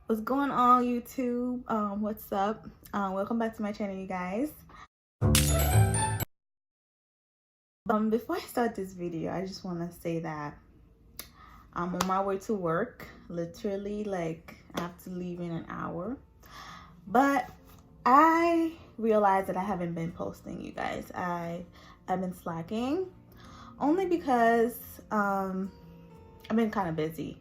What's going on, YouTube? What's up? Welcome back to my channel, you guys. Before I start this video, I just want to say that I'm on my way to work. Literally, like, I have to leave in an hour. But I realized that I haven't been posting, you guys. I've been slacking only because I've been kind of busy.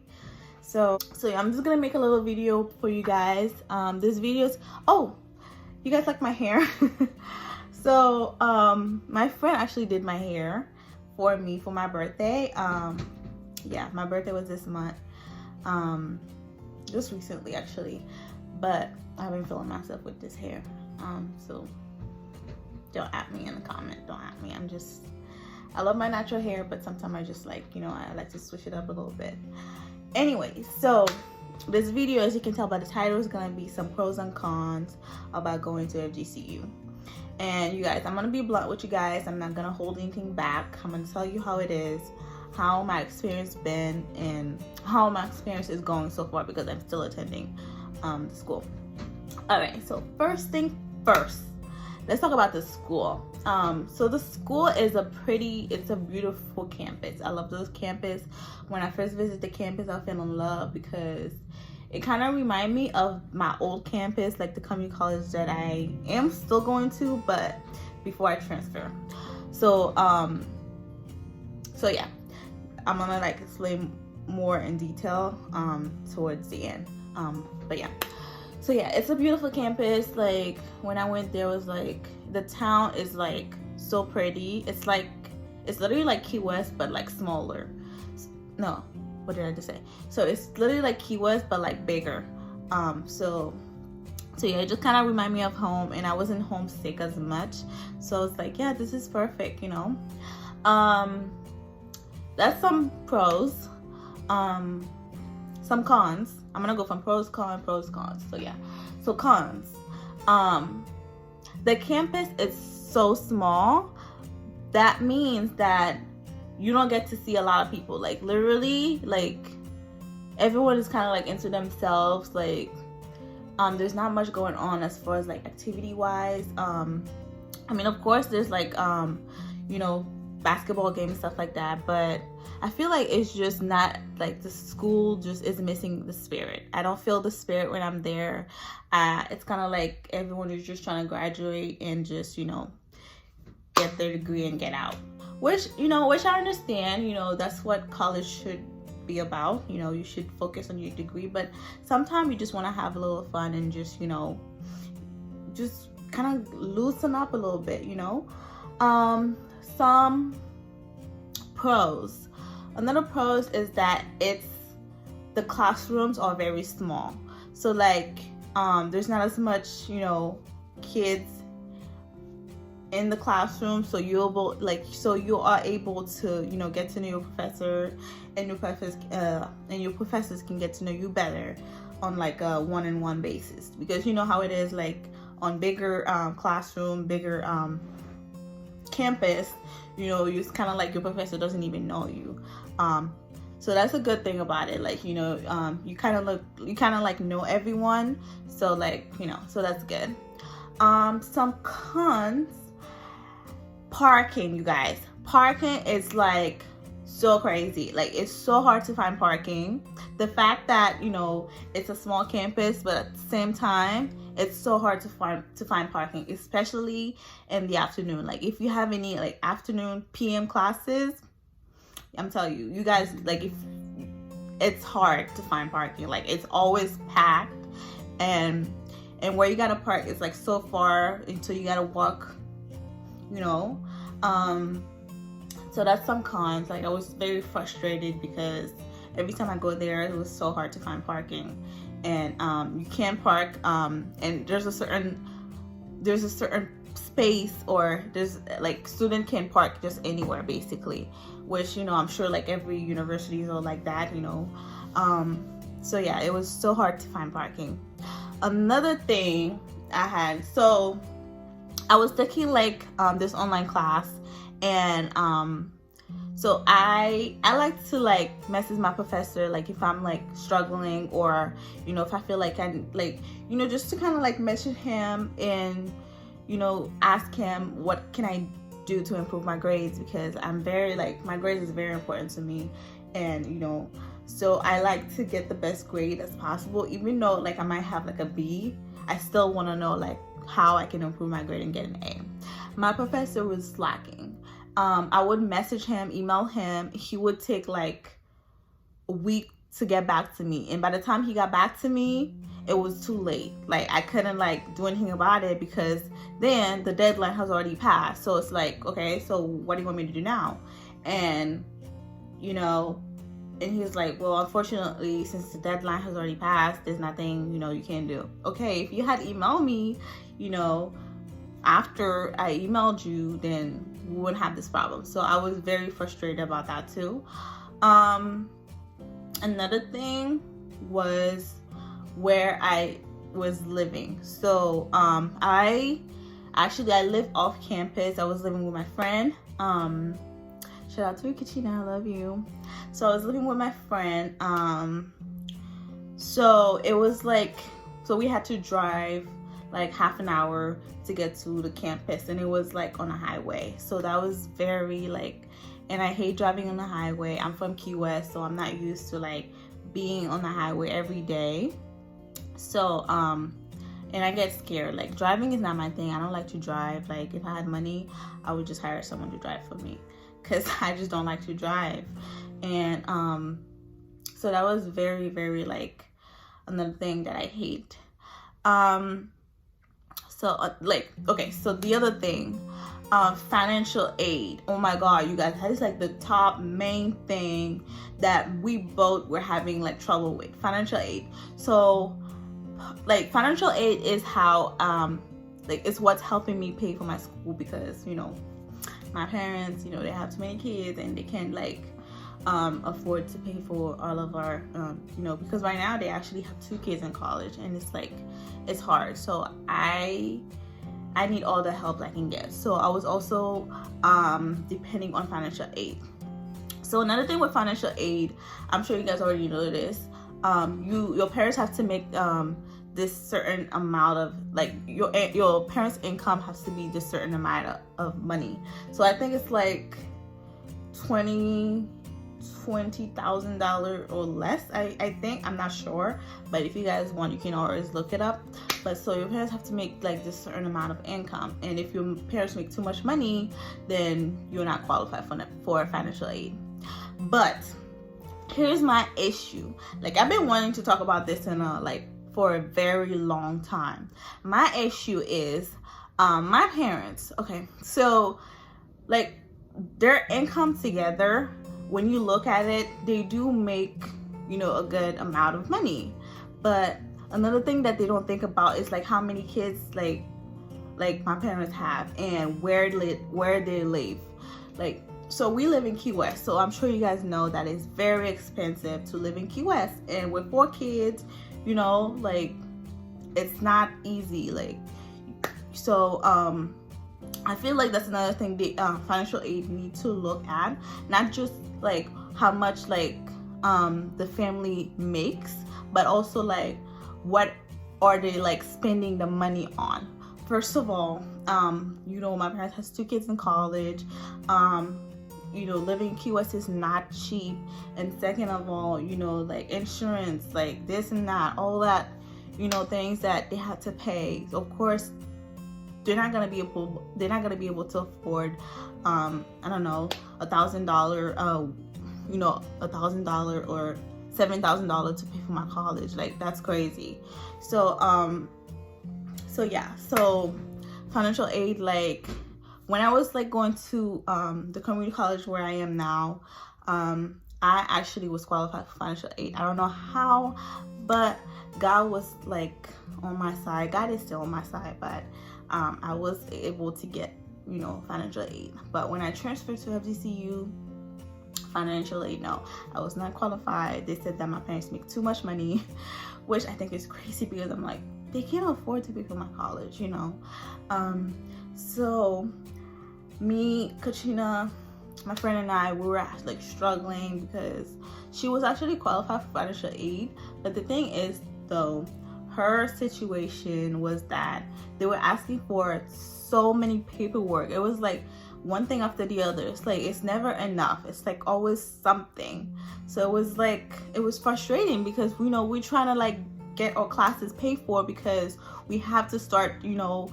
So yeah, I'm just gonna make a little video for you guys. This video's, oh, you guys like my hair? So my friend actually did my hair for me for my birthday. Yeah, my birthday was this month, just recently actually, but I've been feeling myself with this hair. So don't at me in the comment, don't at me. I love my natural hair, but sometimes I just like, I like to switch it up a little bit. Anyway, so this video, as you can tell by the title, is going to be some pros and cons about going to Fgcu. And you guys, I'm going to be blunt with you guys. I'm not going to hold anything back. I'm going to tell you how it is, how my experience been, and how my experience is going so far, because I'm still attending the school. All right, so first thing first, let's talk about the school. So the school is it's a beautiful campus. I love this campus. When I first visited the campus, I fell in love because it kind of reminded me of my old campus, like the community college that I am still going to, but before I transfer. So yeah, I'm gonna like explain more in detail towards the end. But yeah. So yeah, it's a beautiful campus. Like when I went there, was like the town is like so pretty. It's literally like Key West, but like smaller. No, what did I just say? So it's literally like Key West, but like bigger. So yeah, it just kind of reminded me of home, and I wasn't homesick as much. So it's like, yeah, this is perfect, That's some pros. Some cons. I'm gonna go from pros, cons. So yeah, so cons. The campus is so small. That means that you don't get to see a lot of people. Like literally, like everyone is kind of like into themselves. Like there's not much going on as far as like activity wise. I mean, of course there's like basketball games and stuff like that, but I feel like it's just not like the school just is missing the spirit. I don't feel the spirit when I'm there. It's kind of like everyone is just trying to graduate and just get their degree and get out, which I understand. That's what college should be about. You should focus on your degree, but sometimes you just want to have a little fun and just just kind of loosen up a little bit. Some pros. Another pros is that the classrooms are very small. So like there's not as much kids in the classroom, so you are able to get to know your professor, and your professors can get to know you better on like a one-on-one basis, because you know how it is like on bigger classroom, bigger campus, it's kind of like your professor doesn't even know you. So that's a good thing about it. Like you kind of like know everyone, so like so that's good. Some cons. Parking, you guys. Parking is like so crazy. Like it's so hard to find parking. The fact that it's a small campus, but at the same time it's so hard to find parking, especially in the afternoon. Like if you have any like afternoon PM classes, I'm telling you guys, like it's hard to find parking. Like it's always packed, and where you gotta park is like so far until you gotta walk, so that's some cons. Like I was very frustrated because every time I go there, it was so hard to find parking, and you can't park, and there's a certain space, or there's like student can park just anywhere basically, which I'm sure like every university is all like that. So yeah, it was so hard to find parking. Another thing I had, so I was taking like this online class, and So I like to like message my professor, like if I'm like struggling, or if I feel like I like just to kind of like message him and ask him what can I do to improve my grades, because I'm very like, my grades is very important to me. And so I like to get the best grade as possible, even though like I might have like a B. I still want to know like how I can improve my grade and get an A. My professor was slacking. I would message him, email him. He would take like a week to get back to me, and by the time he got back to me, it was too late. Like I couldn't like do anything about it, because then the deadline has already passed. So it's like, okay, so what do you want me to do now? And and he was like, well, unfortunately, since the deadline has already passed, there's nothing you can do. Okay, if you had emailed me after I emailed you, then we wouldn't have this problem. So I was very frustrated about that too. Another thing was where I was living. So I live off campus. I was living with my friend. Shout out to you, Katrina, I love you. So I was living with my friend. So it was like, so we had to drive like half an hour to get to the campus, and it was like on a highway. So that was very like, and I hate driving on the highway. I'm from Key West, so I'm not used to like being on the highway every day. So and I get scared. Like driving is not my thing. I don't like to drive. Like if I had money, I would just hire someone to drive for me, because I just don't like to drive. And so that was very, very like another thing that I hate. So the other thing, financial aid. Oh my god, you guys, that is like the top main thing that we both were having like trouble with, financial aid. So like financial aid is how like it's what's helping me pay for my school, because my parents, they have too many kids and they can't like afford to pay for all of our because right now they actually have 2 kids in college, and it's like, it's hard. So I need all the help I can get. So I was also depending on financial aid. So another thing with financial aid, I'm sure you guys already know this, your parents have to make this certain amount of like, your parents' income has to be this certain amount of money. So I think it's like $20,000 or less. I think, I'm not sure, but if you guys want, you can always look it up. But so your parents have to make like this certain amount of income, and if your parents make too much money, then you're not qualified for financial aid. But here's my issue. Like I've been wanting to talk about this for a very long time. My issue is my parents. Okay, so like their income together, when you look at it, they do make a good amount of money. But another thing that they don't think about is like how many kids like my parents have, and where they live. Like, so we live in Key West, so I'm sure you guys know that it's very expensive to live in Key West, and with 4 kids, like it's not easy. Like, so I feel like that's another thing the financial aid need to look at, not just like how much like the family makes, but also like what are they like spending the money on. First of all, my parents has 2 kids in college. Living in Key West is not cheap. And second of all, like insurance, like this and that, all that, things that they have to pay. So of course, they're not gonna be able to afford, I don't know, $1,000, $1,000 or $7,000 to pay for my college. Like that's crazy. So financial aid, like when I was like going to the community college where I am now, I actually was qualified for financial aid. I don't know how, but God was like on my side. God is still on my side, but I was able to get financial aid. But when I transferred to Fgcu, financial aid, no, I was not qualified. They said that my parents make too much money, which I think is crazy, because I'm like, they can't afford to pay for my college, So me, Katrina, my friend and I, we were like struggling because she was actually qualified for financial aid. But the thing is though, her situation was that they were asking for so many paperwork. It was like one thing after the other. It's like it's never enough. It's like always something. So it was like, it was frustrating because, you know, we're trying to like get our classes paid for because we have to start, you know,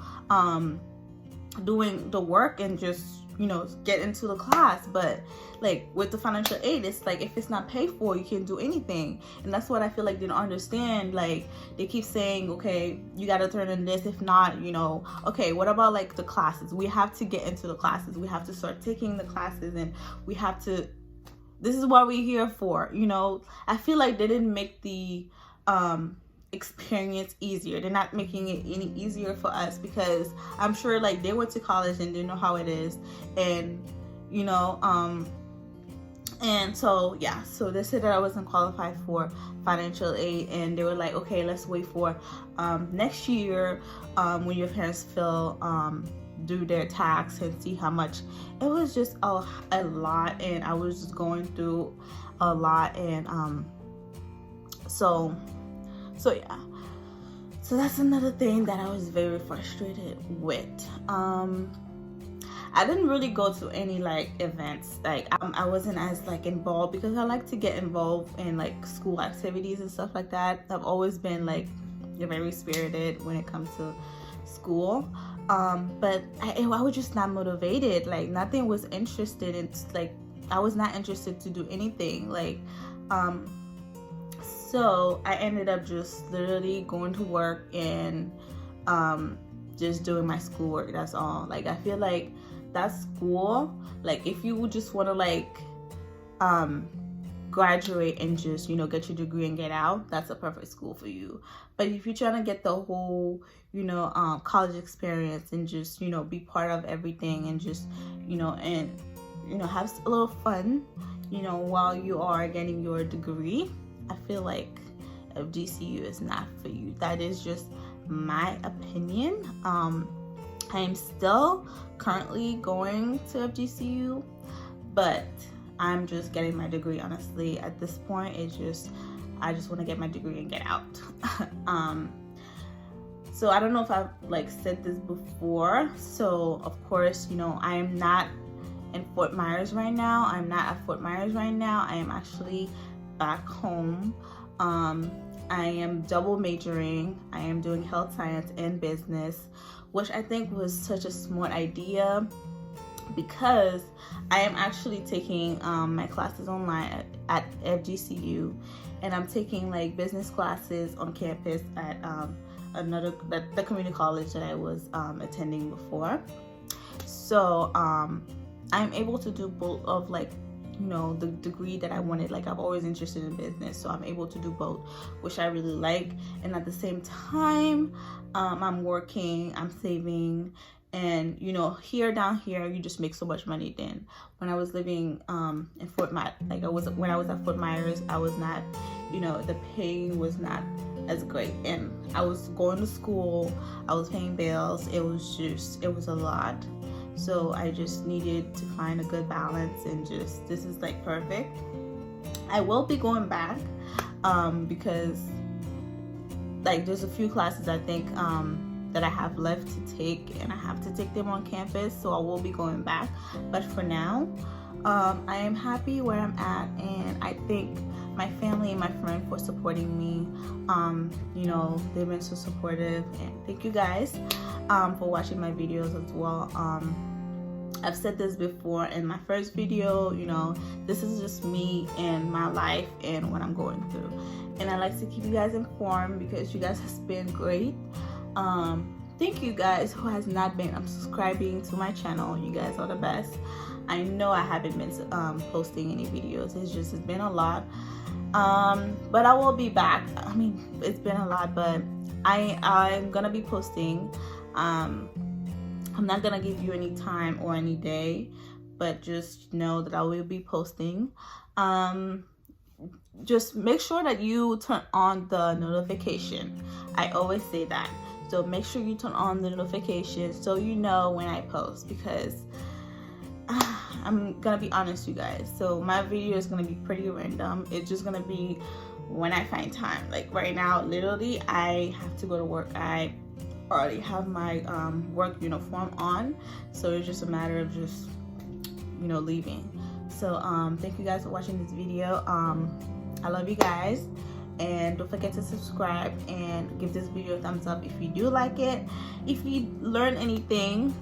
doing the work and just, you know, get into the class. But like with the financial aid, it's like if it's not paid for, you can't do anything. And that's what I feel like they don't understand. Like they keep saying, okay, you got to turn in this, if not, you know, okay, what about like the classes? We have to get into the classes, we have to start taking the classes, and we have to, this is what we're here for, you know. I feel like they didn't make the experience easier. They're not making it any easier for us, because I'm sure like they went to college and they know how it is. And you know, and so yeah, so they said that I wasn't qualified for financial aid, and they were like, okay, let's wait for next year when your parents do their tax and see how much. It was just a lot, and I was just going through a lot. And so yeah, so that's another thing that I was very frustrated with. I didn't really go to any like events. Like I wasn't as like involved, because I like to get involved in like school activities and stuff like that. I've always been like very spirited when it comes to school. But I was just not motivated. Like nothing was interested in, like I was not interested to do anything. Like so I ended up just literally going to work and just doing my schoolwork. That's all. Like I feel like that's school. Like if you would just want to like graduate and just, you know, get your degree and get out, that's a perfect school for you. But if you're trying to get the whole, you know, college experience and just, you know, be part of everything and just, you know, and you know, have a little fun, you know, while you are getting your degree, I feel like FGCU is not for you. That is just my opinion. I am still currently going to FGCU, but I'm just getting my degree. Honestly, at this point, it's just, I just want to get my degree and get out. So I don't know if I've like said this before. So of course, you know, I am not in Fort Myers right now. I'm not at Fort Myers right now. I am actually back home. I am double majoring. I am doing health science and business, which I think was such a smart idea, because I am actually taking my classes online at FGCU, and I'm taking like business classes on campus at the community college that I was attending before. So I'm able to do both of like, you know, the degree that I wanted. Like I've always interested in business, so I'm able to do both, which I really like. And at the same time, I'm working, I'm saving, and you know, down here you just make so much money. Then when I was living in Fort Myers, like when I was at Fort Myers, I was not, you know, the pay was not as great, and I was going to school, I was paying bills. It was a lot. So I just needed to find a good balance, and just, this is like perfect. I will be going back because like there's a few classes I think that I have left to take, and I have to take them on campus, so I will be going back. But for now, I am happy where I'm at, and I thank my family and my friend for supporting me. You know, they've been so supportive, and thank you guys for watching my videos as well. I've said this before in my first video, you know, this is just me and my life and what I'm going through, and I like to keep you guys informed because you guys have been great. Thank you guys who has not been subscribing to my channel. You guys are the best. I know I haven't been posting any videos. It's been a lot, but I will be back. I mean, it's been a lot, but I'm gonna be posting. I'm not gonna give you any time or any day, but just know that I will be posting. Just make sure that you turn on the notification. I always say that. So make sure you turn on the notification so you know when I post, because I'm gonna be honest, you guys. So my video is gonna be pretty random. It's just gonna be when I find time. Like right now, literally, I have to go to work. I already have my work uniform on, so it's just a matter of just leaving. So thank you guys for watching this video. I love you guys, and don't forget to subscribe and give this video a thumbs up if you do like it. If you learn anything,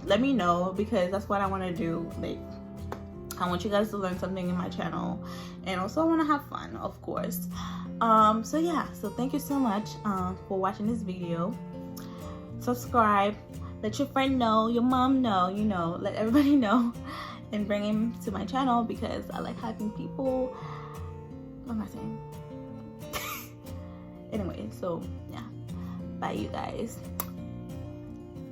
let me know, because that's what I want to do. Like, I want you guys to learn something in my channel, and also I want to have fun, of course. So yeah, so thank you so much for watching this video. Subscribe, let your friend know, your mom know, let everybody know, and bring him to my channel, because I like having people. What am I saying? Anyway, so yeah, bye you guys.